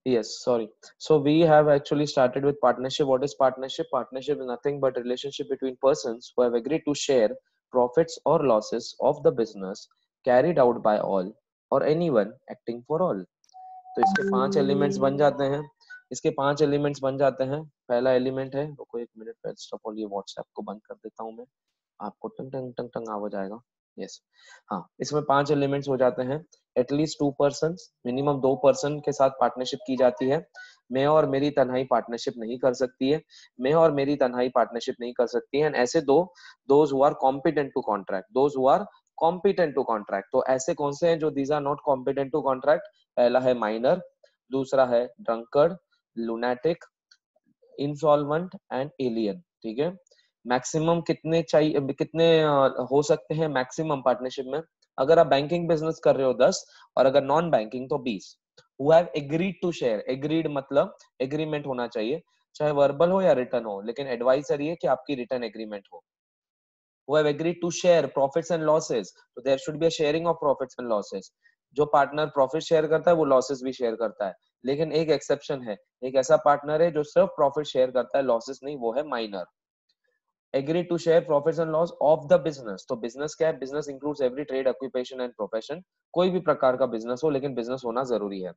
Yes, sorry. So we have actually started with partnership. What is partnership? Partnership is nothing but relationship between persons who have agreed to share profits or losses of the business carried out by all or anyone acting for all. तो इसके 5 elements बन जाते हैं। इसके 5 elements बन जाते हैं। पहला एलिमेंट है, रुको 1 मिनट, फर्स्ट ऑफ ऑल ये व्हाट्सएप को बंद कर देता हूँ मैं, आपको टंग टंग टंग टंग आवाज आएगा। यस, हाँ, इसमें 5 एलिमेंट्स हो जाते हैं। एटलीस्ट 2 पर्सन, मिनिमम 2 पर्सन के साथ पार्टनरशिप की जाती है। मैं और मेरी तन्हाई पार्टनरशिप नहीं कर सकती है। मैं और मेरी तन्हाई पार्टनरशिप नहीं कर सकती है। ऐसे दो, those who are competent to contract, those who are competent to contract. तो ऐसे कौन से हैं जो these are not competent to contract? पहला है माइनर, दूसरा है drunkard, lunatic, insolvent and alien. ठीक है। मैक्सिमम कितने चाहिए, कितने हो सकते हैं मैक्सिमम पार्टनरशिप में? अगर आप बैंकिंग बिजनेस कर रहे हो 10, और अगर नॉन बैंकिंग तो 20। Who have agreed to share, agreed मतलब एग्रीमेंट होना चाहिए, चाहे वर्बल हो या रिटर्न हो, लेकिन एडवाइजर ये कि आपकी रिटर्न एग्रीमेंट हो। who have agreed to share profits and losses, तो there should be a sharing of profits and losses। जो पार्टनर प्रॉफिट शेयर करता है वो लॉसेस भी शेयर करता है, लेकिन एक एक्सेप्शन है, एक ऐसा पार्टनर है जो सिर्फ प्रॉफिट शेयर करता है, लॉसेस नहीं, वो है minor. Agree to share profits and loss of the business, तो बिजनेस क्या है? Business includes every trade, occupation and profession, कोई भी प्रकार का बिजनेस हो, लेकिन बिजनेस होना जरूरी है।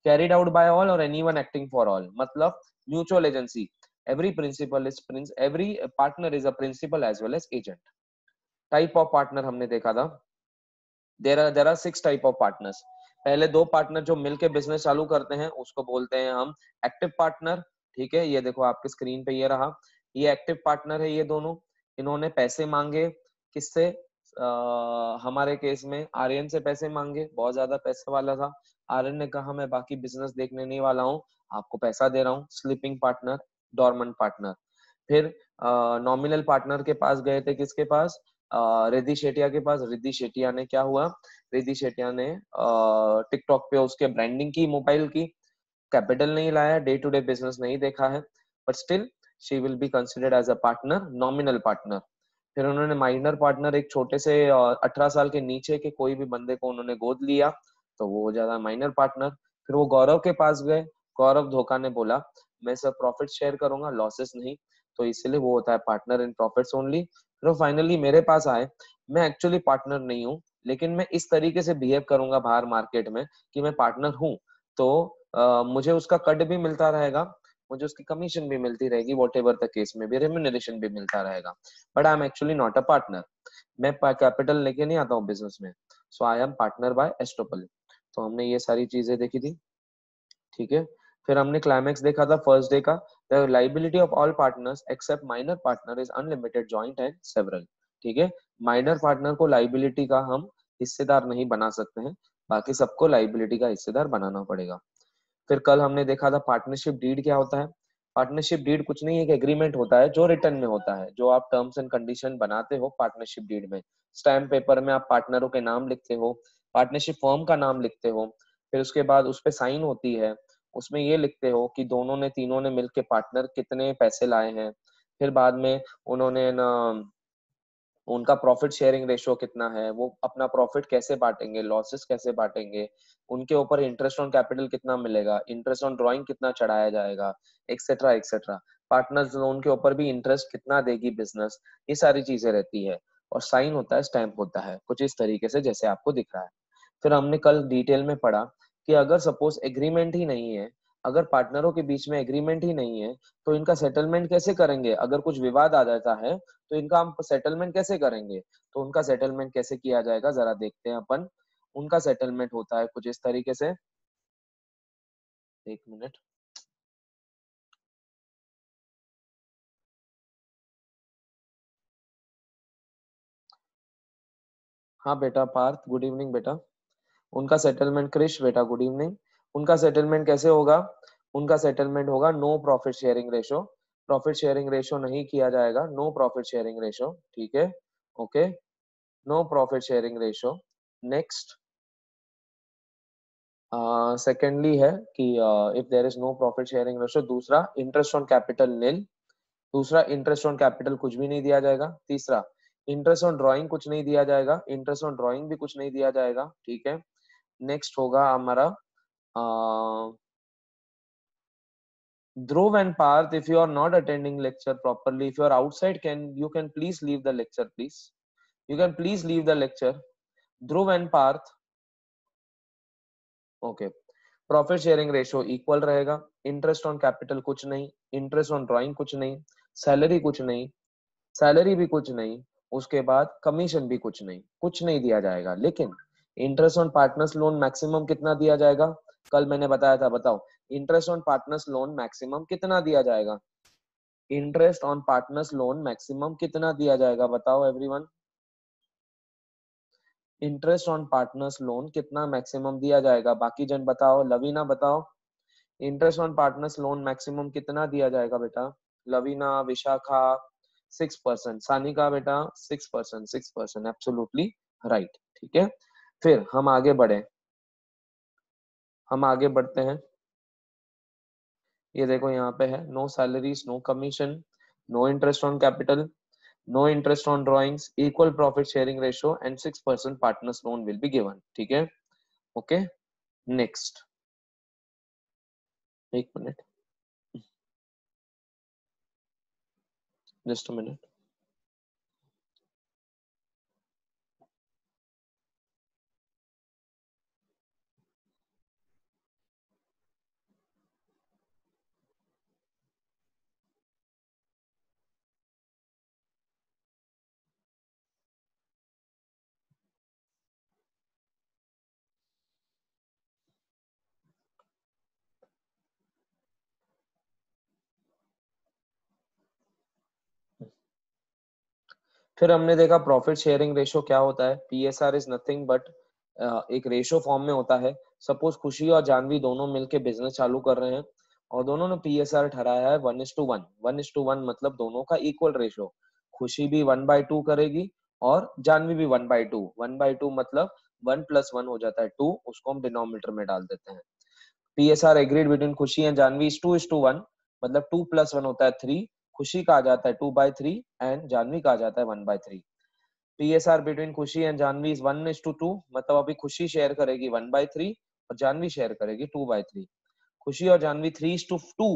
Carried out by all or anyone acting for all, मतलब mutual agency. Every partner is a principal as well as agent. Type of partner हमने देखा था, there are 6 type of partners. पहले 2 पार्टनर जो मिलके बिजनेस चालू करते हैं उसको बोलते हैं हम एक्टिव पार्टनर। ठीक है, ये देखो आपके स्क्रीन पे ये रहा, ये एक्टिव पार्टनर है। ये दोनों, इन्होंने पैसे मांगे किससे? हमारे केस में आर्यन से पैसे मांगे, बहुत ज्यादा पैसे वाला था। आर्यन ने कहा मैं बाकी बिजनेस देखने नहीं वाला हूँ, आपको पैसा दे रहा हूँ। Sleeping partner, dormant partner. फिर नॉमिनल पार्टनर के पास गए थे, किसके पास? रिद्धि शेटिया के पास। रिद्धि शेटिया ने क्या हुआ? रिद्धि शेटिया ने टिकटॉक पे उसके ब्रांडिंग की, मोबाइल की, कैपिटल नहीं लाया, डे टू डे बिजनेस नहीं देखा है, but still she will be considered as a partner, nominal partner. फिर उन्होंने माइनर पार्टनर, एक छोटे से 18 साल के नीचे के कोई भी बंदे को उन्होंने गोद लिया, तो वो हो जाता है माइनर पार्टनर। फिर वो गौरव के पास गए, गौरव धोखा ने बोला मैं सब प्रॉफिट शेयर करूंगा, लॉसेस नहीं, तो इसलिए वो होता है पार्टनर इन प्रॉफिट्स ओनली। फिर वो फाइनली मेरे पास आए, मैं एक्चुअली पार्टनर नहीं हूँ, लेकिन मैं इस तरीके से बिहेव करूंगा बाहर मार्केट में कि मैं पार्टनर हूँ, तो मुझे उसका कट भी मिलता रहेगा, मुझे उसकी कमीशन भी मिलती रहेगी, वॉट एवर द केस में भी, रेम्यूनरेशन भी मिलता रहेगा, but I am actually not a partner. मैं कैपिटल लेके नहीं आता हूँ बिजनेस में, so I am partner by estoppel. तो हमने ये सारी चीजें देखी थी। ठीक है। फिर हमने क्लाइमैक्स देखा था फर्स्ट डे का, the liability of all partners except minor partner is unlimited, joint and several. ठीक है। माइनर पार्टनर को लाइबिलिटी का हम हिस्सेदार नहीं बना सकते हैं, बाकी सबको लाइबिलिटी का हिस्सेदार बनाना पड़ेगा। फिर कल हमने देखा था पार्टनरशिप डीड क्या होता है। पार्टनरशिप डीड कुछ नहीं, एक एग्रीमेंट होता है जो रिटर्न में होता है, जो आप टर्म्स एंड कंडीशन बनाते हो पार्टनरशिप डीड में। स्टैम्प पेपर में आप पार्टनरों के नाम लिखते हो, पार्टनरशिप फर्म का नाम लिखते हो, फिर उसके बाद उस पर साइन होती है, उसमें ये लिखते हो कि दोनों ने, तीनों ने मिलके पार्टनर कितने पैसे लाए हैं। फिर बाद में उन्होंने ना, उनका प्रॉफिट शेयरिंग रेशियो कितना है, वो अपना प्रॉफिट कैसे बांटेंगे, लॉसेस कैसे बांटेंगे, उनके ऊपर इंटरेस्ट ऑन कैपिटल कितना मिलेगा, इंटरेस्ट ऑन ड्राइंग कितना चढ़ाया जाएगा, एक्सेट्रा एक्सेट्रा। पार्टनर्स लोन के ऊपर भी इंटरेस्ट कितना देगी बिजनेस, ये सारी चीजें रहती है। और साइन होता है, स्टैंप होता है, कुछ इस तरीके से जैसे आपको दिख रहा है। फिर हमने कल डिटेल में पढ़ा कि अगर सपोज एग्रीमेंट ही नहीं है, अगर पार्टनरों के बीच में एग्रीमेंट ही नहीं है, तो इनका सेटलमेंट कैसे करेंगे? अगर कुछ विवाद आ जाता है तो इनका हम सेटलमेंट कैसे करेंगे? तो उनका सेटलमेंट कैसे किया जाएगा जरा देखते हैं अपन। उनका सेटलमेंट होता है कुछ इस तरीके से, 1 मिनट। हाँ बेटा पार्थ, गुड इवनिंग बेटा। उनका सेटलमेंट, क्रिश बेटा गुड इवनिंग। उनका सेटलमेंट कैसे होगा? उनका सेटलमेंट होगा no profit sharing ratio. Profit sharing ratio नहीं किया जाएगा, नो प्रॉफिट शेयरिंग रेशो। ठीक है, okay, no profit sharing ratio. Next, secondly है कि if there is no profit sharing ratio, दूसरा इंटरेस्ट ऑन कैपिटल निल। दूसरा, इंटरेस्ट ऑन कैपिटल कुछ भी नहीं दिया जाएगा। तीसरा, इंटरेस्ट ऑन ड्राइंग कुछ नहीं दिया जाएगा, इंटरेस्ट ऑन ड्राइंग भी कुछ नहीं दिया जाएगा। ठीक है। नेक्स्ट होगा हमारा Dhruv and Parth, if you are not attending lecture properly, if you are outside, you can please leave the lecture, please. You can please leave the lecture. Dhruv and Parth, okay. Profit sharing ratio equal रहेगा, interest on capital कुछ नहीं, interest on drawing कुछ नहीं, salary कुछ नहीं, salary भी कुछ नहीं, उसके बाद कमीशन भी कुछ नहीं, कुछ नहीं दिया जाएगा। लेकिन interest on partners loan maximum कितना दिया जाएगा? कल मैंने बताया था, बताओ interest on partners loan maximum कितना दिया जाएगा? Interest on partners loan maximum कितना दिया जाएगा बताओ everyone? Interest on partners loan कितना मैक्सिमम दिया जाएगा? बाकी जन बताओ, लवीना बताओ, interest on partners loan maximum कितना दिया जाएगा बेटा? लवीना, विशाखा 6%, सानिका बेटा 6%, 6%, एब्सोल्युटली राइट। ठीक है, फिर हम आगे बढ़े, हम आगे बढ़ते हैं। ये देखो यहाँ पे है, no salaries, no commission, no interest on capital, no interest on drawings, equal profit sharing ratio and 6% partners loan will be given। ठीक है, ओके नेक्स्ट, एक मिनट, जस्ट अ मिनट। फिर हमने देखा प्रॉफिट शेयरिंग रेशियो क्या होता है। PSR is nothing but एक रेशियो फॉर्म में होता है। सपोज खुशी और जानवी दोनों मिलके बिजनेस चालू कर रहे हैं और दोनों ने पीएसआर ठहराया है 1:1। 1:1 मतलब दोनों का इक्वल रेशियो। खुशी भी 1/2 करेगी और जानवी भी 1/2। 1/2 मतलब 1+1 हो जाता है 2, उसको हम डिनोमिनेटर में डाल देते हैं। पीएसआर एग्रीड बिटवीन खुशी एंड जानवी इज 2:1, मतलब 2+1 होता है 3। खुशी का आ जाता है 2/3 एंड जानवी का आ जाता है 1/3। पीएसआर बिटवीन खुशी एंड जानवी इज 1:2, मतलब अभी खुशी शेयर करेगी 1/3 और जानवी शेयर करेगी 2/3। खुशी और जानवी 3:2,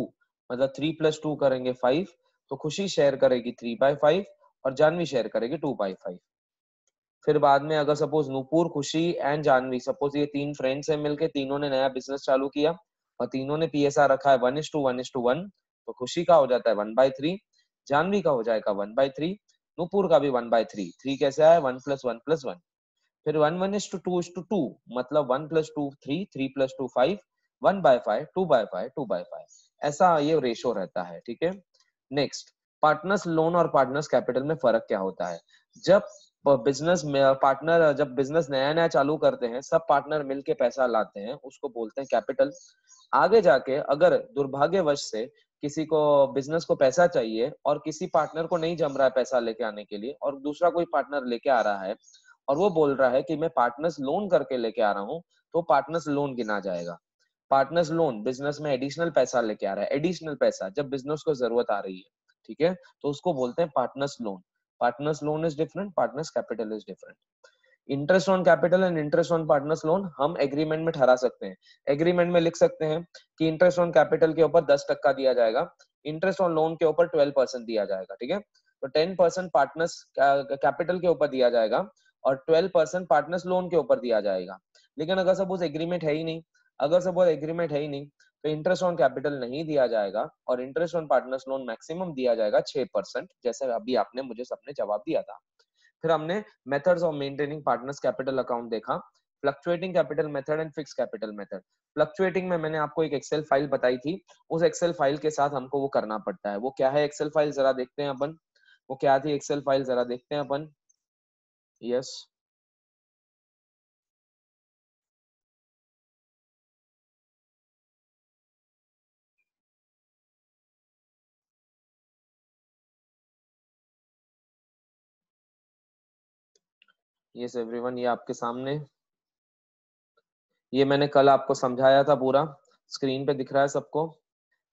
मतलब 3+2 करेंगे 5, तो खुशी शेयर करेगी 3/5 और जानवी शेयर करेगी 2/5। फिर बाद में अगर सपोज नूपुर, खुशी एंड जानवी, सपोज ये 3 फ्रेंड्स हैं, मिलके तीनों ने नया बिजनेस चालू किया और तीनों ने पीएसआर रखा है 1:1:1, तो खुशी का हो जाता है 1/3, जानवी का हो जाएगा 1/3, नूपुर का भी 1/3। 3 कैसे आया? 1+1+1। फिर 1:2:2, मतलब 1+2 3, 3+2 5, 1/5, 2/5, 2/5, ऐसा ये रेशो रहता है। ठीक है, नेक्स्ट, पार्टनर्स लोन और पार्टनर्स कैपिटल में फर्क क्या होता है? जब बिजनेस में पार्टनर, जब बिजनेस नया नया चालू करते हैं, सब पार्टनर मिलके पैसा लाते हैं, उसको बोलते हैं कैपिटल। आगे जाके अगर दुर्भाग्यवश से किसी को बिजनेस को पैसा चाहिए और किसी पार्टनर को नहीं जम रहा है पैसा लेके आने के लिए और दूसरा कोई पार्टनर लेके आ रहा है और वो बोल रहा है कि मैं पार्टनर्स लोन करके लेके आ रहा हूँ, तो पार्टनर्स लोन गिना जाएगा। पार्टनर्स लोन बिजनेस में एडिशनल पैसा लेके आ रहा है, एडिशनल पैसा जब बिजनेस को जरूरत आ रही है, ठीक है, तो उसको बोलते हैं partners loan. Partners loan is different, partners capital is different. Interest on capital and interest on partners loan हम एग्रीमेंट में ठहरा सकते हैं। एग्रीमेंट में लिख सकते हैं कि इंटरेस्ट ऑन कैपिटल के ऊपर 10% दिया जाएगा, इंटरेस्ट ऑन लोन के ऊपर 12% दिया जाएगा। ठीक है, तो 10% पार्टनर्स कैपिटल के ऊपर दिया जाएगा और 12% पार्टनर्स लोन के ऊपर दिया जाएगा। लेकिन अगर सपोज एग्रीमेंट है ही नहीं, अगर सपोज एग्रीमेंट है ही नहीं, तो इंटरेस्ट ऑन कैपिटल नहीं दिया जाएगा और interest on partners loan maximum दिया जाएगा 6%, जैसे अभी आपने मुझे सबने जवाब दिया था। फिर हमने methods of maintaining partners capital account देखा, fluctuating capital method and fix capital method. Fluctuating में मैंने आपको एक एक्सेल फाइल बताई थी, उस एक्सेल फाइल के साथ हमको वो करना पड़ता है। वो क्या है एक्सेल फाइल, जरा देखते हैं अपन, वो क्या थी एक्सेल फाइल, जरा देखते हैं अपन। यस, यस एवरीवन, ये आपके सामने, ये मैंने कल आपको समझाया था पूरा, स्क्रीन पे दिख रहा है सबको,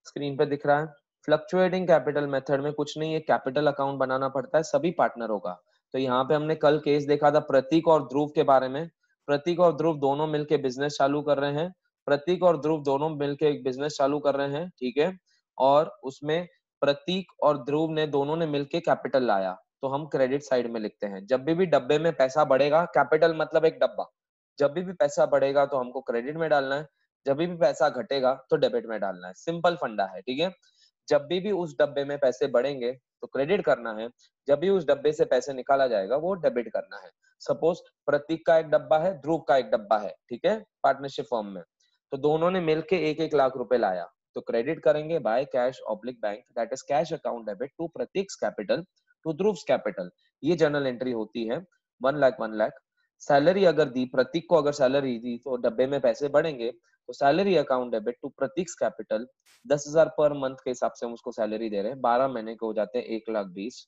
स्क्रीन पे दिख रहा है। फ्लक्चुएटिंग कैपिटल मेथड में कुछ नहीं है, कैपिटल अकाउंट बनाना पड़ता है सभी पार्टनरों का। तो यहाँ पे हमने कल केस देखा था प्रतीक और ध्रुव के बारे में। प्रतीक और ध्रुव दोनों मिलके बिजनेस चालू कर रहे हैं, प्रतीक और ध्रुव दोनों मिलके एक बिजनेस चालू कर रहे हैं, ठीक है, और उसमें प्रतीक और ध्रुव ने दोनों ने मिलके कैपिटल लाया, तो हम क्रेडिट साइड में लिखते हैं। जब भी डब्बे में पैसा बढ़ेगा, कैपिटल मतलब एक डब्बा, जब भी पैसा बढ़ेगा तो हमको क्रेडिट में डालना है, जब भी पैसा घटेगा तो डेबिट में डालना है। सिंपल फंडा है, ठीक है। जब भी उस डब्बे में पैसे बढ़ेंगे तो क्रेडिट करना है, जब भी उस डब्बे से पैसे निकाला जाएगा वो डेबिट करना है। सपोज प्रतीक का एक डब्बा है, ध्रुव का एक डब्बा है, ठीक है, पार्टनरशिप फॉर्म में, तो दोनों ने मिलके 1-1 लाख रुपए लाया, तो क्रेडिट करेंगे by cash oblique bank, that is cash account debit to Prateek's capital to Dhruv's capital. ये जर्नल एंट्री होती है। 1 लाख 1 लाख सैलरी अगर दी, प्रतीक को अगर सैलरी दी तो डब्बे में पैसे बढ़ेंगे, तो salary account debit to Prateek's capital. 10,000 per month के हिसाब से हम उसको सैलरी दे रहे हैं, 12 महीने के हो जाते हैं 1,20,000।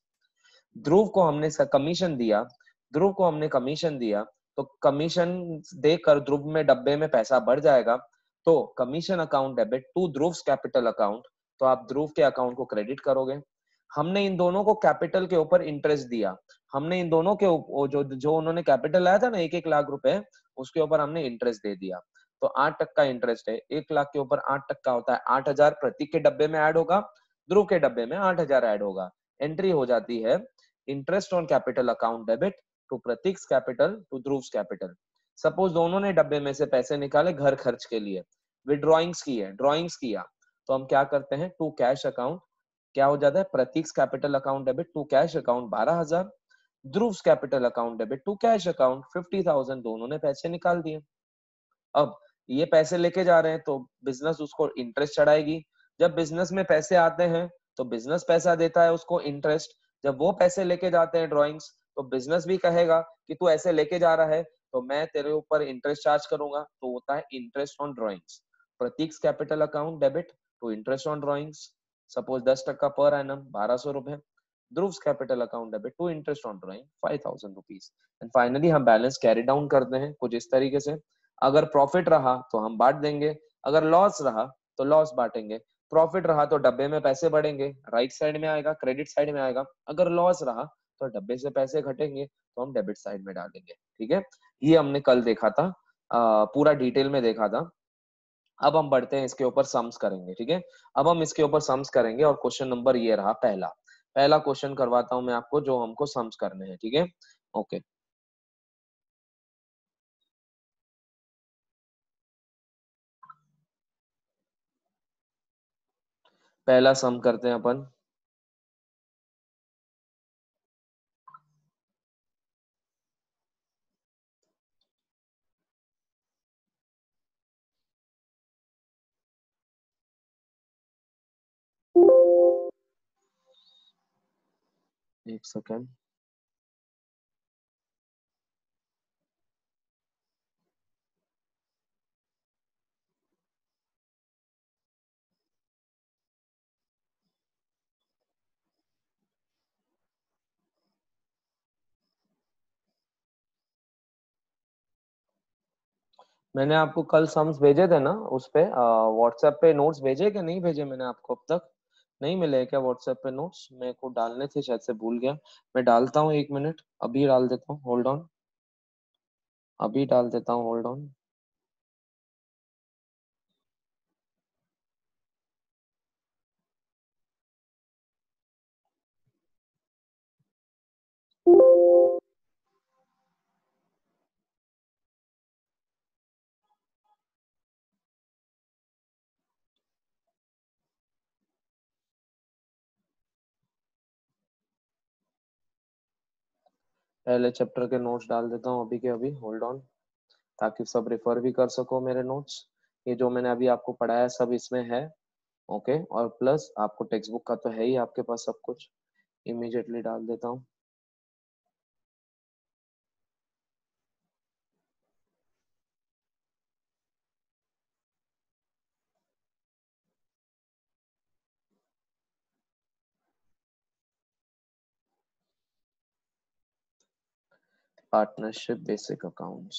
ध्रुव को हमने कमीशन दिया, ध्रुव को हमने कमीशन दिया, तो कमीशन देकर ध्रुव में डब्बे में पैसा बढ़ जाएगा, तो commission account debit to Dhruv's capital account, तो आप ध्रुव के अकाउंट को क्रेडिट करोगे। हमने इन दोनों को कैपिटल के ऊपर इंटरेस्ट दिया, हमने इन दोनों के जो जो उन्होंने कैपिटल लाया था ना 1-1 लाख रुपए, उसके ऊपर हमने इंटरेस्ट दे दिया, तो 8% इंटरेस्ट है। 1 लाख के ऊपर 8% होता है 8,000, प्रतीक के डब्बे में ऐड होगा, ध्रुव के डब्बे में 8,000 ऐड होगा। एंट्री हो जाती है interest on capital account debit to Prateek's capital to Dhruv's capital. Suppose दोनों ने डब्बे में से पैसे निकाले घर खर्च के लिए, विड्रॉइंग्स की है, ड्रॉइंग्स किया, तो हम क्या करते हैं, टू कैश अकाउंट, क्या हो जाता है, Prateek's capital account debit to cash account 12,000, Dhruv's capital account debit to cash account 50,000, दोनों ने पैसे निकाल दिए। अब ये पैसे लेके जा रहे हैं तो बिजनेस उसको इंटरेस्ट चढ़ाएगी, जब बिजनेस में पैसे आते हैं तो बिजनेस पैसा देता है उसको इंटरेस्ट, जब वो पैसे लेके जाते हैं ड्रॉइंग्स, तो बिजनेस भी कहेगा कि तू ऐसे लेके जा रहा है तो मैं तेरे ऊपर इंटरेस्ट चार्ज करूंगा, तो होता है interest on drawings. Prateek's capital account debit to interest on drawings, suppose 10% per annum 1,200 रुपए, Dhruv's capital account debit to interest on drawing 5,000 rupees. And finally हम बैलेंस कैरी डाउन करते हैं कुछ इस तरीके से। अगर प्रॉफिट रहा तो हम बांट देंगे, अगर लॉस रहा तो लॉस बांटेंगे। प्रॉफिट रहा तो डब्बे में पैसे बढ़ेंगे, राइट साइड में आएगा, क्रेडिट साइड में आएगा। अगर लॉस रहा तो डब्बे से पैसे घटेंगे, तो हम डेबिट साइड में डालेंगे, ठीक है। ये हमने कल देखा था, पूरा डिटेल में देखा था। अब हम बढ़ते हैं इसके ऊपर सम्स करेंगे, ठीक है। अब हम इसके ऊपर सम्स करेंगे और क्वेश्चन नंबर ये रहा पहला, पहला क्वेश्चन करवाता हूं मैं आपको जो हमको सम्स करने हैं, ठीक है। ओके, पहला सम करते हैं अपन। एक सेकेंड, मैंने आपको कल सम्स भेजे थे ना उस पे, व्हाट्सएप पे नोट्स भेजे कि नहीं भेजे मैंने आपको? अब तक नहीं मिले हैं क्या व्हाट्सएप पे नोट्स? मेरे को डालने थे, शायद से भूल गया। मैं डालता हूँ, 1 मिनट, अभी डाल देता हूँ, होल्ड ऑन, अभी डाल देता हूँ, होल्ड ऑन। पहले चैप्टर के नोट्स डाल देता हूँ अभी के अभी, होल्ड ऑन, ताकि सब रेफर भी कर सको मेरे नोट्स। ये जो मैंने अभी आपको पढ़ाया सब इसमें है। ओके, और प्लस आपको टेक्स्ट बुक का तो है ही आपके पास सब कुछ। इमीडिएटली डाल देता हूँ। Partnership basic accounts,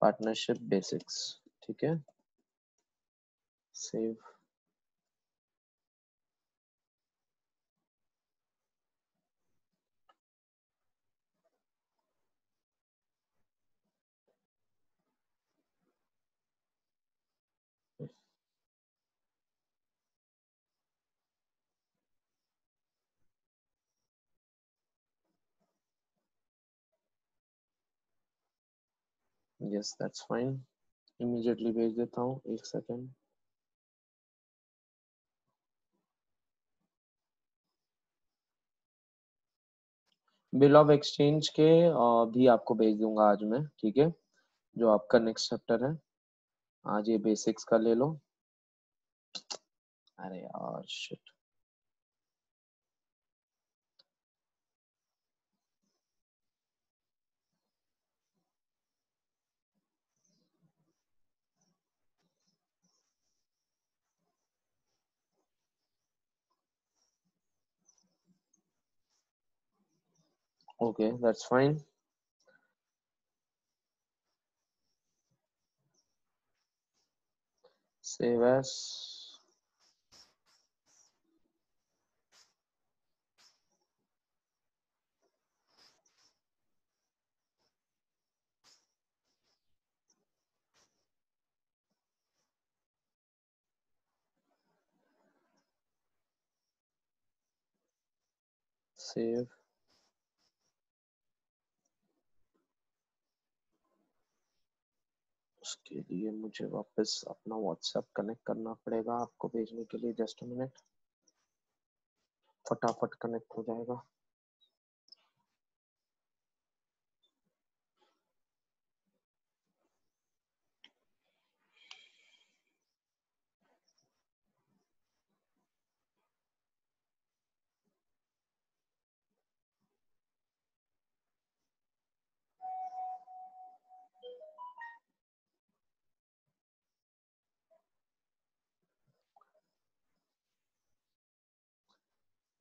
partnership basics, ठीक है, save. Yes that's fine, immediately भेज देता हूँ, एक सेकेंड। बिल ऑफ एक्सचेंज के भी आपको भेज दूंगा आज मैं, ठीक है, जो आपका नेक्स्ट चैप्टर है। आज ये बेसिक्स का ले लो। अरे यार shit. Okay that's fine. Save S. Save. उसके लिए मुझे वापस अपना व्हाट्सएप कनेक्ट करना पड़ेगा आपको भेजने के लिए। जस्ट अ मिनट, फटाफट कनेक्ट हो जाएगा।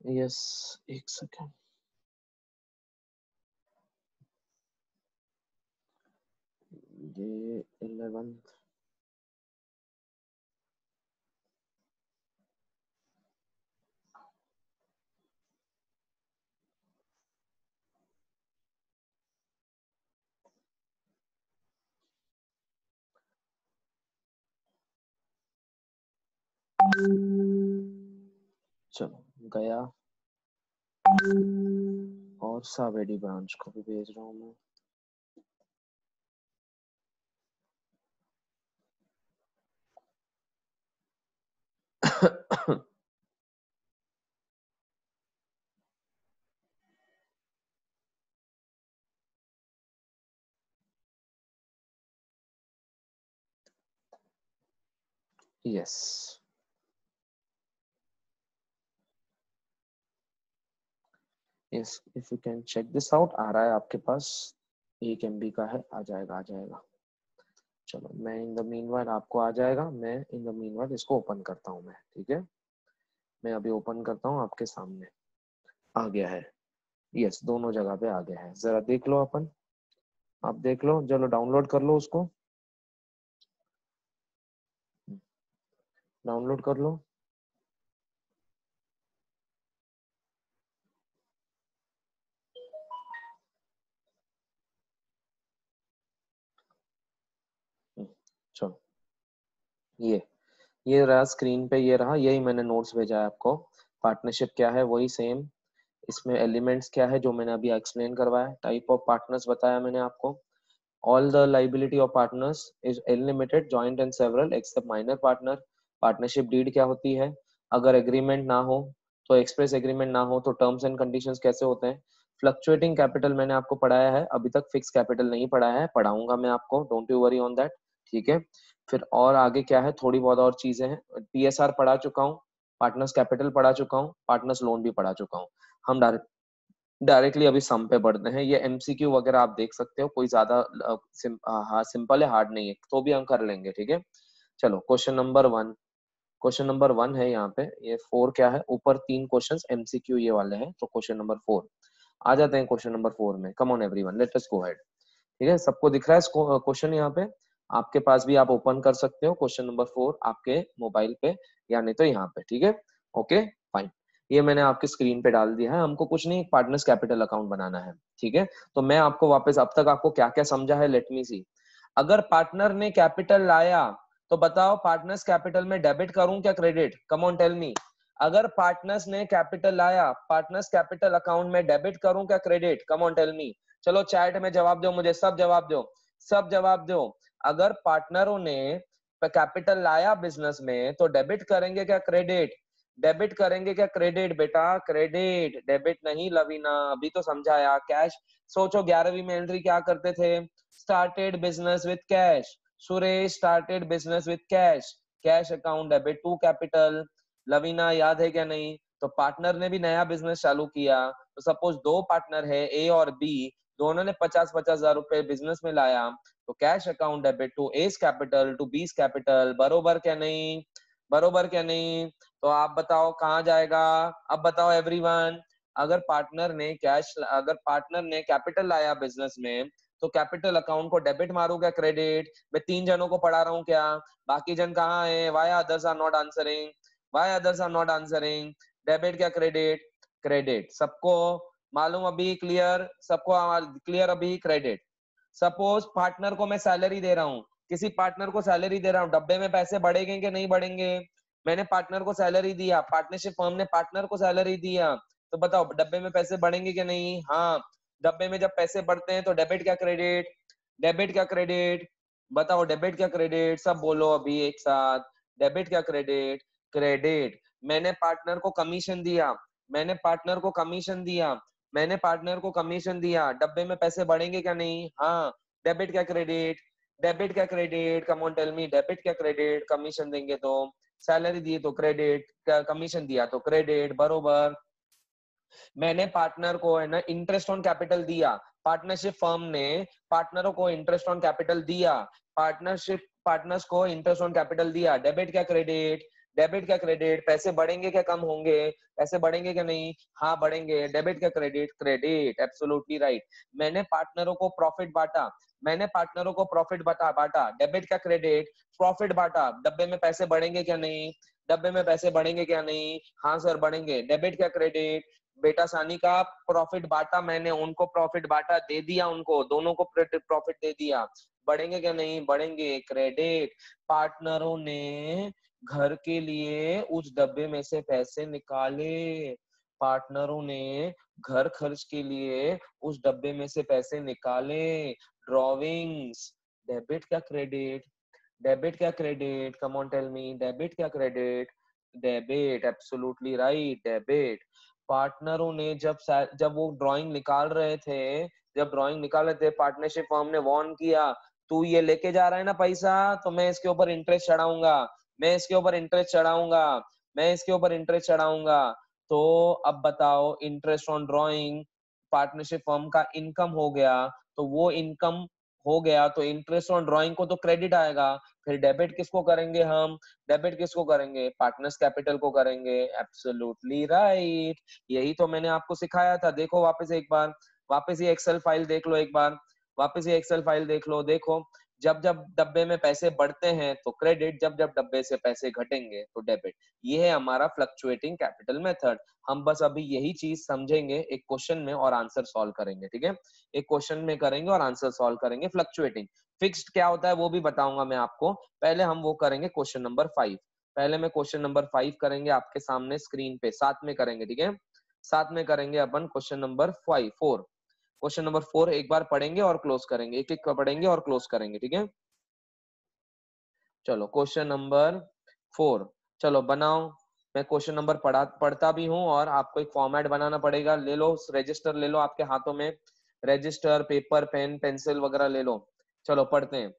यस, एक सेकेंड। ये 11। चलो गया, और सावेडी ब्रांच को भी भेज रहा हूँ मैं। Yes, if you can check this out, आ रहा है आपके पास, 1 MB का है, आ जाएगा आ जाएगा। चलो मैं इन द मीनवाइल, आपको आ जाएगा, मैं इन द मीनवाइल इसको ओपन करता हूँ मैं, ठीक है। मैं अभी ओपन करता हूँ, आपके सामने आ गया है। यस, दोनों जगह पे आ गया है, जरा देख लो अपन, आप देख लो, चलो डाउनलोड कर लो उसको, डाउनलोड कर लो। चलो ये रहा स्क्रीन पे, ये रहा, यही मैंने नोट्स भेजा है आपको। पार्टनरशिप क्या है वही सेम, इसमें एलिमेंट्स क्या है जो मैंने अभी एक्सप्लेन करवाया। टाइप ऑफ पार्टनर्स बताया मैंने आपको। All the liability of partners is unlimited, joint and several except minor partner. Partnership deed क्या होती है, अगर एग्रीमेंट ना हो तो, एक्सप्रेस एग्रीमेंट ना हो तो टर्म्स एंड कंडीशंस कैसे होते हैं। फ्लक्चुएटिंग कैपिटल मैंने आपको पढ़ाया है, अभी तक फिक्स कैपिटल नहीं पढ़ाया है, पढ़ाऊंगा मैं आपको, don't you worry on that, ठीक है। फिर और आगे क्या है, थोड़ी बहुत और चीजें हैं। पीएसआर पढ़ा चुका हूँ, पार्टनर्स कैपिटल पढ़ा चुका हूँ, पार्टनर्स लोन भी पढ़ा चुका हूँ। हम डायरेक्टली अभी सम पे बढ़ते हैं। ये एमसीक्यू वगैरह आप देख सकते हो, कोई ज्यादा सिंपल है, हार्ड नहीं है, तो भी हम कर लेंगे, ठीक है। चलो क्वेश्चन नंबर 1 है यहाँ पे। ये 4 क्या है, ऊपर 3 क्वेश्चंस एमसीक्यू ये वाले हैं, तो क्वेश्चन नंबर 4 आ जाते हैं। क्वेश्चन नंबर 4 में, come on everyone, let us go ahead, ठीक है। सबको दिख रहा है क्वेश्चन यहाँ पे, आपके पास भी, आप ओपन कर सकते हो क्वेश्चन नंबर 4 आपके मोबाइल पे, या नहीं तो यहाँ पे, ठीक है। ओके फाइन, ये मैंने आपकी स्क्रीन पे डाल दिया है। हमको कुछ नहीं, पार्टनर्स कैपिटल अकाउंट बनाना है, ठीक है। तो मैं आपको वापस, अब तक आपको क्या क्या समझा है, लेट मी सी। अगर पार्टनर ने कैपिटल लाया तो बताओ, पार्टनर्स कैपिटल में डेबिट करूं क्या credit, come on tell me. अगर पार्टनर्स ने कैपिटल लाया, पार्टनर्स कैपिटल अकाउंट में डेबिट करूं क्या credit, come on tell me. चलो चैट में जवाब दो मुझे, सब जवाब दो। सब जवाब दो। अगर पार्टनरों ने कैपिटल लाया बिजनेस में तो डेबिट करेंगे क्या क्रेडिट? डेबिट करेंगे क्या क्रेडिट? बेटा क्रेडिट, डेबिट नहीं लवीना, अभी तो समझाया। कैश, सोचो 11वीं में एंट्री क्या करते थे? Started business with cash, Suresh started business with cash, cash account debit to capital. Lavina याद है क्या नहीं? तो पार्टनर ने भी नया बिजनेस चालू किया, तो सपोज दो पार्टनर है ए और बी, दोनों ने 50-50 हजार रुपए बिजनेस में लाया, तो cash account debit to S capital to B's capital. बरोबर क्या नहीं? बरोबर क्या नहीं? तो आप बताओ कहाँ जाएगा? अब बताओ एवरीवन, अगर पार्टनर ने कैपिटल लाया बिजनेस में, तो कैपिटल अकाउंट को डेबिट मारू क्या क्रेडिट? मैं 3 जनों को पढ़ा रहा हूँ क्या? बाकी जन कहाँ है? Why others are not answering? Why others are not answering? Debit क्या क्रेडिट? क्रेडिट। सबको मालूम अभी? क्लियर? सबको क्लियर अभी? क्रेडिट। सपोज पार्टनर को मैं सैलरी दे रहा हूँ, किसी पार्टनर को सैलरी दे रहा हूँ, डब्बे में पैसे बढ़ेंगे कि नहीं बढ़ेंगे? मैंने पार्टनर को सैलरी दिया, पार्टनरशिप फर्म ने पार्टनर को सैलरी दिया, तो बताओ डब्बे में पैसे बढ़ेंगे कि नहीं? हाँ। डब्बे में जब पैसे बढ़ते हैं तो डेबिट क्या क्रेडिट? डेबिट क्या क्रेडिट? बताओ डेबिट क्या क्रेडिट? सब बोलो अभी एक साथ। डेबिट क्या क्रेडिट? क्रेडिट। मैंने पार्टनर को कमीशन दिया, मैंने पार्टनर को कमीशन दिया, मैंने पार्टनर को कमीशन दिया, डब्बे में पैसे बढ़ेंगे क्या नहीं? हाँ। डेबिट क्या क्रेडिट? डेबिट क्या credit? Come on tell me, debit क्या क्रेडिट? कमीशन देंगे तो, सैलरी दी तो क्रेडिट, कमीशन दिया तो क्रेडिट। बरोबर। मैंने पार्टनर को है ना इंटरेस्ट ऑन कैपिटल दिया, पार्टनरशिप फर्म ने पार्टनरों को इंटरेस्ट ऑन कैपिटल दिया, पार्टनर्स को इंटरेस्ट ऑन कैपिटल दिया। डेबिट क्या क्रेडिट? डेबिट क्या क्रेडिट? पैसे बढ़ेंगे क्या कम होंगे? पैसे बढ़ेंगे क्या नहीं? हाँ बढ़ेंगे। डेबिट क्या क्रेडिट? क्रेडिट। Absolutely right. मैंने पार्टनरों को प्रॉफिट बांटा, मैंने पार्टनरों को प्रॉफिट बांटा बांटा। डेबिट क्या क्रेडिट? प्रॉफिट बांटा। डब्बे में पैसे बढ़ेंगे क्या नहीं? डब्बे में पैसे बढ़ेंगे क्या नहीं? हाँ सर बढ़ेंगे। डेबिट क्या क्रेडिट? बेटा सानी का प्रॉफिट बांटा, मैंने उनको प्रॉफिट बांटा, दे दिया उनको, दोनों को प्रॉफिट दे दिया। बढ़ेंगे क्या नहीं? बढ़ेंगे। क्रेडिट। पार्टनरों ने घर के लिए उस डब्बे में से पैसे निकाले, पार्टनरों ने घर खर्च के लिए उस डब्बे में से पैसे निकाले। ड्रॉविंग्स। डेबिट क्या क्रेडिट? डेबिट क्या credit? Come on tell me, debit क्या credit? Debit. Absolutely right, debit. पार्टनरों ने जब वो ड्राइंग निकाल रहे थे, जब ड्राइंग निकाल रहे थे, पार्टनरशिप फर्म ने वार्न किया, तू ये लेके जा रहा है ना पैसा, तो मैं इसके ऊपर इंटरेस्ट चढ़ाऊंगा, मैं इसके ऊपर इंटरेस्ट चढ़ाऊंगा, मैं इसके ऊपर इंटरेस्ट चढ़ाऊंगा। तो अब बताओ, interest on drawing partnership firm का इनकम हो गया, तो वो इनकम हो गया तो इंटरेस्ट ऑन ड्राइंग को तो क्रेडिट आएगा। फिर डेबिट किसको करेंगे हम? डेबिट किसको करेंगे? पार्टनर्स कैपिटल को करेंगे। Absolutely right. यही तो मैंने आपको सिखाया था। देखो वापस एक बार, वापस ये एक्सेल फाइल देख लो एक बार, वापस ये एक्सेल फाइल देख लो। देखो, जब जब डब्बे में पैसे बढ़ते हैं तो क्रेडिट, जब जब डब्बे से पैसे घटेंगे तो डेबिट। ये है हमारा फ्लक्चुएटिंग कैपिटल मेथड। हम बस अभी यही चीज समझेंगे एक क्वेश्चन में और आंसर सॉल्व करेंगे, ठीक है? एक क्वेश्चन में करेंगे और आंसर सॉल्व करेंगे। फ्लक्चुएटिंग, फिक्स्ड क्या होता है वो भी बताऊंगा मैं आपको। पहले हम वो करेंगे क्वेश्चन नंबर 5। पहले मैं क्वेश्चन नंबर 5 करेंगे आपके सामने स्क्रीन पे, साथ में करेंगे, ठीक है? साथ में करेंगे अपन क्वेश्चन नंबर 5 4। क्वेश्चन नंबर 4 एक बार पढ़ेंगे और क्लोज करेंगे, एक एक पढ़ेंगे और क्लोज करेंगे, ठीक है? चलो क्वेश्चन नंबर 4, चलो बनाओ। मैं क्वेश्चन नंबर पढ़ता भी हूँ और आपको एक फॉर्मेट बनाना पड़ेगा। ले लो रजिस्टर, ले लो आपके हाथों में रजिस्टर, पेपर, पेन, पेंसिल वगैरह ले लो। चलो पढ़ते हैं।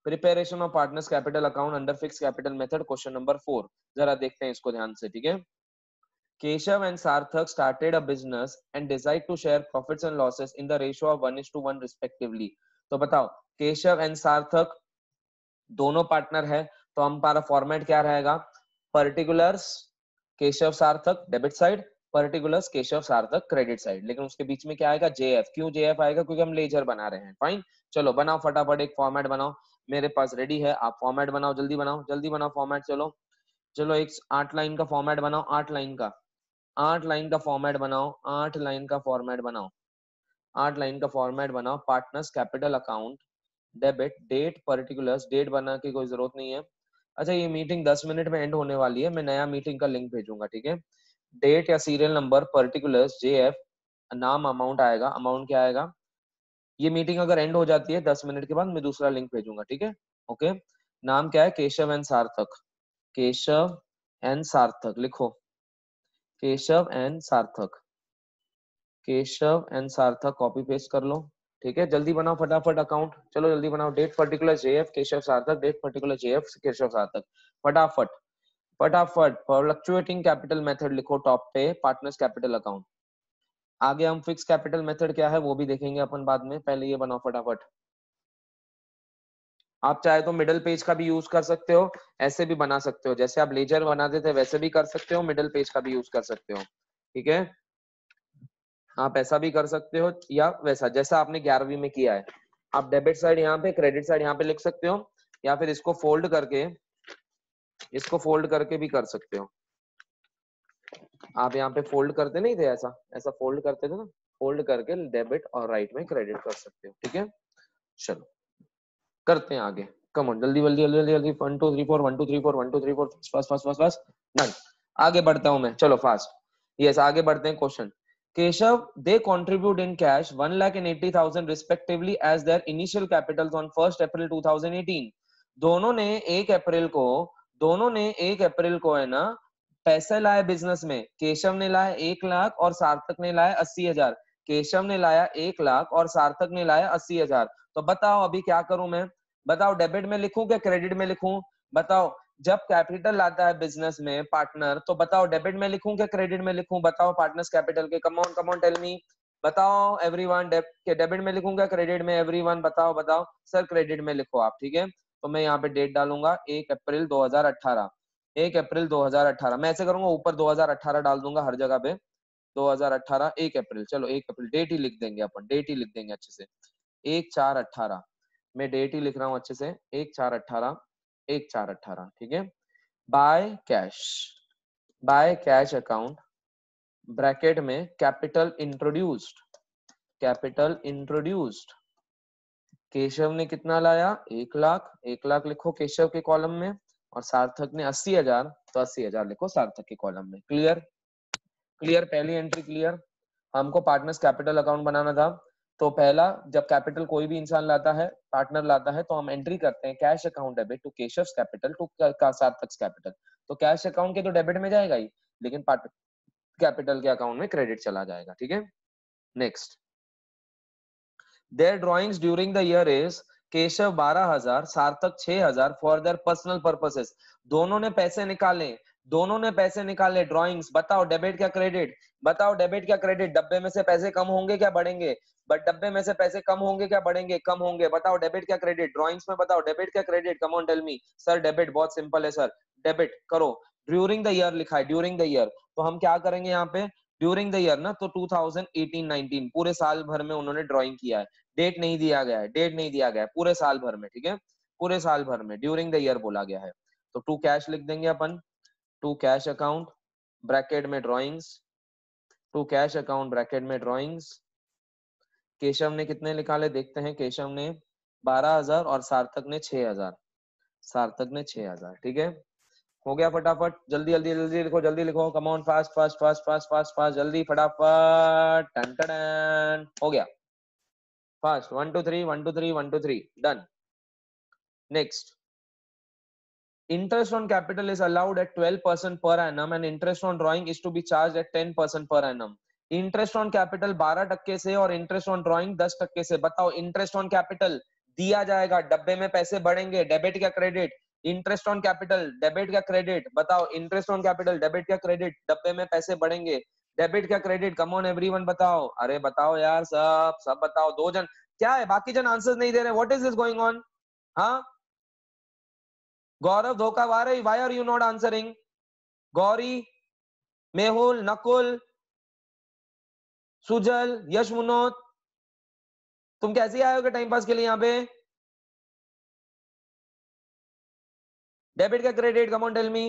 Preparation of partners capital account under fix capital method, question number 4। जरा देखते हैं इसको ध्यान से, ठीक है? Keshav and Sarthak started a business and decide to share profits and losses in the ratio of 1:1 respectively. तो बताओ, केशव एंड सार्थक दोनों पार्टनर है, तो हमारा फॉर्मेट क्या रहेगा? पर्टिकुलर्स केशव सार्थक डेबिट साइड, पर्टिकुलर्स केशव सार्थक क्रेडिट साइड। लेकिन उसके बीच में क्या आएगा? जेएफ। क्यों जेएफ आएगा? क्योंकि हम लेजर बना रहे हैं। फाइन, चलो बनाओ फटाफट एक फॉर्मेट बनाओ। मेरे पास रेडी है, आप फॉर्मेट बनाओ, जल्दी बनाओ, जल्दी बनाओ फॉर्मेट। चलो चलो एक 8 लाइन का फॉर्मेट बनाओ, 8 लाइन का, 8 लाइन का फॉर्मेट बनाओ, 8 लाइन का फॉर्मेट बनाओ, 8 लाइन का फॉर्मेट बनाओ। Partners capital account debit, date particulars, date बना की कोई जरूरत नहीं है। अच्छा, ये मीटिंग 10 मिनट में एंड होने वाली है, मैं नया मीटिंग का लिंक भेजूंगा, ठीक है? डेट या सीरियल नंबर, पर्टिकुलर्स जेएफ, नाम अमाउंट आएगा, अमाउंट क्या आएगा? ये मीटिंग अगर एंड हो जाती है 10 मिनट के बाद मैं दूसरा लिंक भेजूंगा, ठीक है? ओके, नाम क्या है? केशव एंड सार्थक। केशव एंड सार्थक लिखो, केशव एंड सार्थक, केशव एंड सार्थक कॉपी पेस्ट कर लो, ठीक है? जल्दी बनाओ फटाफट अकाउंट, चलो जल्दी बनाओ। डेट पर्टिकुलर जेएफ केशव सार्थक, डेट पर्टिकुलर जेएफ केशव सार्थक, फटाफट फटाफट। फ्लक्चुएटिंग कैपिटल मेथड लिखो टॉप पे, पार्टनर्स कैपिटल अकाउंट। आगे हम फिक्स कैपिटल मेथड क्या है वो भी देखेंगे अपन बाद में, पहले ये बनाओ फटाफट। आप चाहे तो मिडिल पेज का भी यूज कर सकते हो, ऐसे भी बना सकते हो, जैसे आप लेजर बनाते थे वैसे भी कर सकते हो, मिडिल पेज का भी यूज कर सकते हो, ठीक है? आप ऐसा भी कर सकते हो या वैसा, जैसा आपने 11वीं में किया है। आप डेबिट साइड यहाँ पे, क्रेडिट साइड यहाँ पे लिख सकते हो, या फिर इसको फोल्ड करके, इसको फोल्ड करके भी कर सकते हो। आप यहाँ पे फोल्ड करते नहीं थे, ऐसा ऐसा फोल्ड करते थे ना, फोल्ड करके डेबिट और राइट में क्रेडिट कर सकते हो, ठीक है? चलो करते हैं आगे, कम ऑन, जल्दी जल्दी जल्दी जल्दी। 1 2 3 4 1 2 3 4 1 2 3 4, fast fast fast fast, done. आगे बढ़ता हूं मैं, चलो फास्ट, यस आगे बढ़ते हैं। क्वेश्चन, केशव दे contribute in cash 1,80,000 respectively as their initial capitals on 1 April 2018। दोनों ने 1 अप्रैल को, दोनों ने 1 अप्रैल को है ना पैसे लाए बिजनेस में। केशव ने लाया 1 लाख और सार्थक ने लाया 80,000। केशव ने लाया 1 लाख और सार्थक ने लाया 80,000। तो बताओ अभी क्या करूं मैं? बताओ डेबिट में लिखूं क्या क्रेडिट में लिखूं? बताओ, जब कैपिटल लाता है बिजनेस में पार्टनर, तो बताओ डेबिट में लिखूं क्या क्रेडिट में लिखूं? बताओ पार्टनर्स कैपिटल के, कम ऑन टेल मी, बताओ एवरीवन। डेबिट में लिखूं क्या क्रेडिट में? एवरीवन बताओ बताओ। सर क्रेडिट में लिखो आप, ठीक है? तो मैं यहाँ पे डेट डालूंगा 1 अप्रैल 2018, 1 अप्रैल 2018। मैं ऐसे करूंगा, ऊपर 2018 डाल दूंगा हर जगह पे, 2018 1 अप्रैल। चलो 1 अप्रैल डेट ही लिख देंगे अपन, डेट ही लिख देंगे अच्छे से, 1/4/18। मैं डेट ही लिख रहा हूँ अच्छे से, 1/4/18, 1/4/18, ठीक है? By cash, by cash account, bracket में capital introduced, capital introduced. Keshav ने कितना लाया? 1 लाख, 1 लाख लिखो केशव के कॉलम में, और सार्थक ने 80,000, तो 80,000 लिखो सार्थक के कॉलम में। क्लियर? क्लियर? पहली एंट्री क्लियर? हमको पार्टनर्स कैपिटल अकाउंट बनाना था, तो पहला, जब कैपिटल कोई भी इंसान लाता है, पार्टनर लाता है, तो हम एंट्री करते हैं cash account debit to Keshav's capital to Sarthak capital. तो कैश अकाउंट के तो डेबिट में जाएगा ही, लेकिन पार्ट कैपिटल के अकाउंट में क्रेडिट चला जाएगा, ठीक है? Next, their drawings during the year is Keshav 12,000, Sarthak 6,000 for their personal purposes. दोनों ने पैसे निकाले, दोनों ने पैसे निकाले, ड्रॉइंग्स। बताओ डेबिट क्या क्रेडिट? बताओ डेबिट क्या क्रेडिट? डब्बे में से पैसे कम होंगे क्या बढ़ेंगे? बट डब्बे में से पैसे कम होंगे क्या बढ़ेंगे? कम होंगे। बताओ डेबिट क्या क्रेडिट? ड्रॉइंग्स में बताओ डेबिट क्या credit? Come on tell me. Sir debit, बहुत सिंपल है सर, डेबिट करो। ड्यूरिंग द ईयर लिखा है, ड्यूरिंग द ईयर, तो हम क्या करेंगे यहाँ पे? ड्यूरिंग द ईयर ना, तो 2018-19 पूरे साल भर में उन्होंने ड्रॉइंग किया है। डेट नहीं दिया गया है, डेट नहीं दिया गया है, पूरे साल भर में, ठीक है? पूरे साल भर में ड्यूरिंग द ईयर बोला गया है। तो टू कैश लिख देंगे अपन, टू कैश अकाउंट ब्रैकेट में drawings, to cash account bracket में ड्रॉइंग्स। केशव ने कितने निकाले देखते हैं, केशव ने 12,000 और सार्थक ने 6,000, सार्थक ने 6,000, ठीक है? हो गया फटाफट, जल्दी जल्दी जल्दी लिखो, जल्दी लिखो, come on, fast fast fast fast fast fast, जल्दी फटाफट, टन टन, हो गया fast. 1 2 3 1 2 3 1 2 3, done. Next, interest on capital is allowed at 12% per annum and interest on drawing is to be charged at 10% per annum. Interest on capital 12% से और interest on drawing 10% से। बताओ interest on capital दिया जाएगा, डब्बे में पैसे बढ़ेंगे, डेबिट क्या credit? Interest on capital debit क्या क्रेडिट? बताओ इंटरेस्ट ऑन कैपिटल डेबिट क्या क्रेडिट? डब्बे में पैसे बढ़ेंगे, डेबिट क्या क्रेडिट? कम ऑन एवरीवन बताओ, अरे बताओ यार, सब सब बताओ। दो जन क्या है, बाकी जन आंसर्स नहीं दे रहे, what is this going on? हाँ गौरव धोखा, why are you not answering? Gauri, Mehul, Nakul, Sujal, यश, मुनोद, तुम कैसे आए हो टाइम पास के लिए यहाँ पे? डेबिट का credit, come on tell me.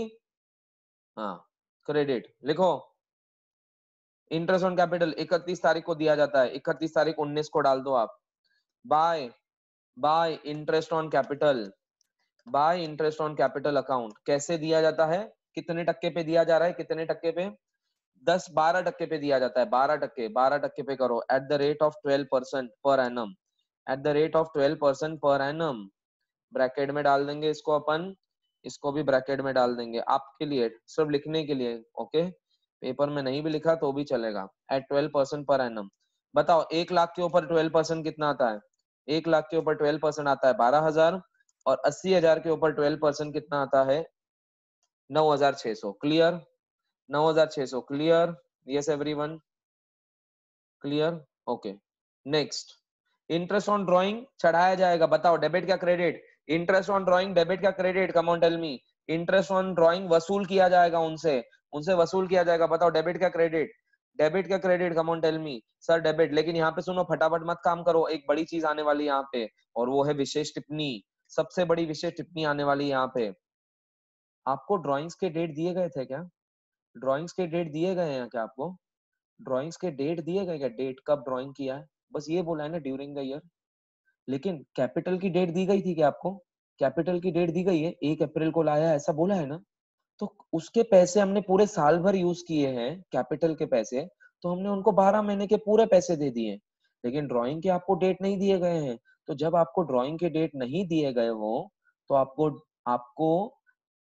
हाँ क्रेडिट लिखो। इंटरेस्ट ऑन कैपिटल 31 तारीख को दिया जाता है, 31 तारीख 19 को डाल दो आप। By by interest on capital, by interest on capital account कैसे दिया जाता है? कितने टक्के पे दिया जा रहा है? कितने टक्के पे? 10-12% पे दिया जाता है, 12%, 12% पे करो, at the rate of 12% per annum. At the rate of 12% per annum. Bracket में डाल देंगे इसको अपन, इसको भी ब्रैकेट में डाल देंगे आपके लिए, सिर्फ लिखने के लिए, ओके। पेपर में नहीं भी लिखा तो भी चलेगा। Eight 12% per annum. बताओ 1 लाख के ऊपर 12% कितना आता है? 1 लाख के ऊपर 12% आता है 12,000, और 80,000 के ऊपर 12% कितना आता है? 9,600। Clear? 9,600 clear? Yes everyone, clear? Okay. Next, interest on drawing चढ़ाया जाएगा। बताओ डेबिट क्या credit? Interest on drawing debit क्या credit? Come on tell me. Interest on drawing वसूल किया जाएगा उनसे, उनसे वसूल किया जाएगा। बताओ डेबिट क्या क्रेडिट? डेबिट क्या credit? Come on tell me. Sir debit. लेकिन यहाँ पे सुनो, फटाफट मत काम करो, एक बड़ी चीज आने वाली है यहाँ पे, और वो है विशेष टिप्पणी। सबसे बड़ी विशेष टिप्पणी आने वाली है यहाँ पे। आपको ड्राइंग्स के डेट दिए गए थे क्या? ड्राइंग्स के डेट दिए गए हैं क्या आपको? ड्राइंग्स के डेट दिए गए क्या? डेट कब ड्राइंग किया है, बस ये बोला है ना, ड्यूरिंग द ईयर। लेकिन कैपिटल की डेट दी गई थी क्या आपको? कैपिटल की डेट दी गई है, 1 अप्रैल को लाया, ऐसा बोला है ना। तो उसके पैसे हमने पूरे साल भर यूज किए हैं, कैपिटल के पैसे, तो हमने उनको 12 महीने के पूरे पैसे दे दिए। लेकिन ड्राइंग के आपको डेट नहीं दिए गए हैं। तो जब आपको ड्राइंग के डेट नहीं दिए गए हो, तो आपको आपको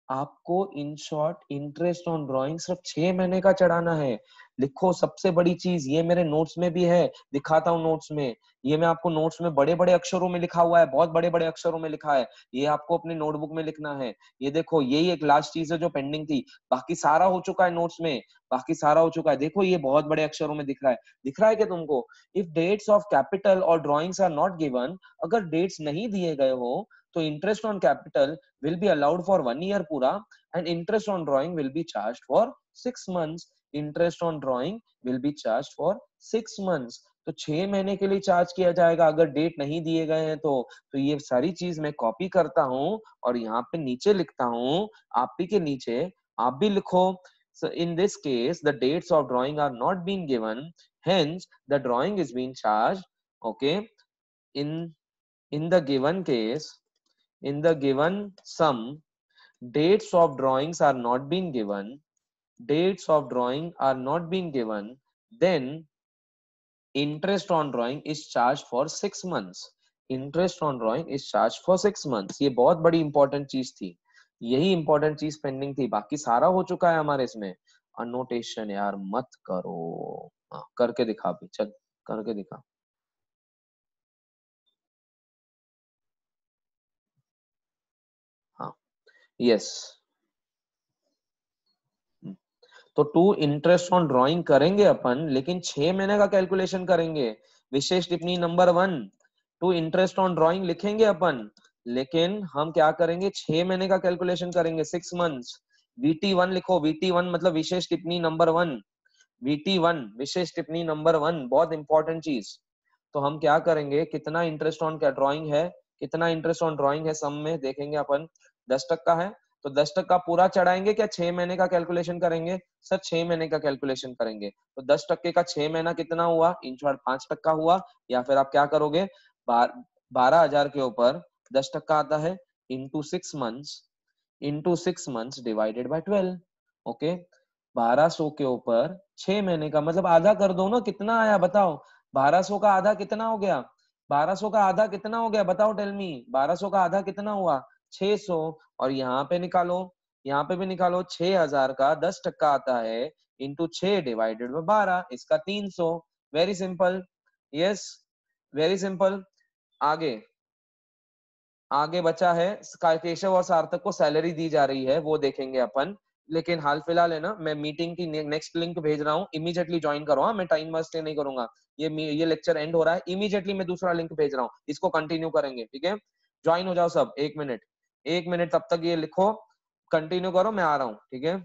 आपको in short interest on drawing सिर्फ 6 महीने का चढ़ाना है। लिखो, सबसे बड़ी चीज ये मेरे नोट्स में भी है, दिखाता हूँ नोट्स में। ये मैं आपको नोट्स में बड़े बड़े अक्षरों में लिखा हुआ है, बहुत बड़े बड़े अक्षरों में लिखा है। ये आपको अपने नोटबुक में लिखना है। ये देखो, यही एक लास्ट चीज है जो पेंडिंग थी, बाकी सारा हो चुका है नोट्स में, बाकी सारा हो चुका है। देखो ये बहुत बड़े अक्षरों में दिख रहा है, दिख रहा है क्या तुमको? इफ डेट्स ऑफ कैपिटल और ड्रॉइंग्स आर नॉट गिवन, अगर डेट्स नहीं दिए गए हो, तो interest on capital will be allowed for 1 year पूरा, and interest on drawing will be charged for 6 months. Interest on drawing will be charged for 6 months. तो 6 महीने के लिए चार्ज किया जाएगा अगर डेट नहीं दिए गए हैं तो ये सारी चीज मैं कॉपी करता हूँ और यहाँ पे नीचे लिखता हूँ, आप ही के नीचे आप भी लिखो। So in this case, the dates of drawing are not being given, hence the drawing is being charged. Okay, in the given case, in the given sum, dates of drawings are not being given, dates of drawing are not being given, then interest on drawing is charged for 6 months. Interest on drawing is charged for 6 months. ये बहुत बड़ी important चीज थी, यही important चीज pending थी, बाकी सारा हो चुका है हमारे इसमें। अनोटेशन यार मत करो। हाँ, करके दिखा भी, चल करके दिखा। हाँ, यस। तो टू इंटरेस्ट ऑन ड्राइंग करेंगे अपन, लेकिन 6 महीने का कैलकुलेशन करेंगे। विशेष टिप्पणी number 1, to interest on drawing लिखेंगे अपन, लेकिन हम क्या करेंगे, 6 महीने का कैलकुलेशन करेंगे, 6 मंथ्स। VT1 लिखो, VT1 मतलब विशेष टिप्पणी नंबर 1। VT1 विशेष टिप्पणी नंबर 1, बहुत इंपॉर्टेंट चीज। तो हम क्या करेंगे, कितना इंटरेस्ट ऑन क्या ड्राइंग है, कितना इंटरेस्ट ऑन ड्राइंग है, सम में देखेंगे अपन। 10% है, तो 10% पूरा चढ़ाएंगे क्या 6 महीने का कैलकुलेशन करेंगे? सर 6 महीने का कैलकुलेशन करेंगे, तो 10% का 6 महीना कितना हुआ, इन शॉर्ट 5% हुआ। या फिर आप क्या करोगे, 12,000 के ऊपर 10% आता है, into 6 months, into 6 months divided by 12। Okay, 1200 के ऊपर 6 महीने का मतलब आधा कर दो ना, कितना आया बताओ? 1200 का आधा कितना हो गया? 1200 का आधा कितना हो गया बताओ, टेल मी। 1200 का आधा कितना हुआ? 600। और यहाँ पे निकालो, यहाँ पे भी निकालो, 6,000 का 10% आता है, इंटू 6 डिवाइडेड बाय 12, इसका 300। Very simple, yes, very simple. आगे आगे बचा है, केशव और सार्थक को सैलरी दी जा रही है, वो देखेंगे अपन। लेकिन हाल फिलहाल है ना, मैं मीटिंग की नेक्स्ट लिंक भेज रहा हूँ, इमीडिएटली ज्वाइन करो। हाँ, मैं टाइम वेस्ट नहीं करूंगा। ये लेक्चर एंड हो रहा है, इमीडिएटली मैं दूसरा लिंक भेज रहा हूँ, इसको कंटिन्यू करेंगे, ठीक है? ज्वाइन हो जाओ सब, 1 मिनट, 1 मिनट तब तक ये लिखो, कंटिन्यू करो, मैं आ रहा हूँ, ठीक है?